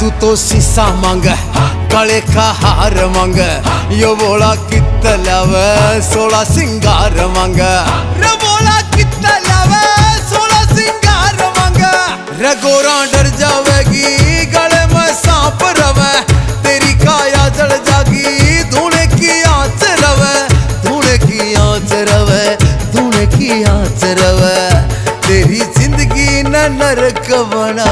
तू तो शीशा मांग काले का हार मांग यो बोला कितना लावे 16 सिंगार मांग रे बोला कितना लावे 16 सिंगार मांग रे गोरा डर जावेगी गले में सांप रवे तेरी काया जल जागी धूने की आंच रवे धूने की आंच रवे धूने की आंच रवे तेरी जिंदगी न नरक बना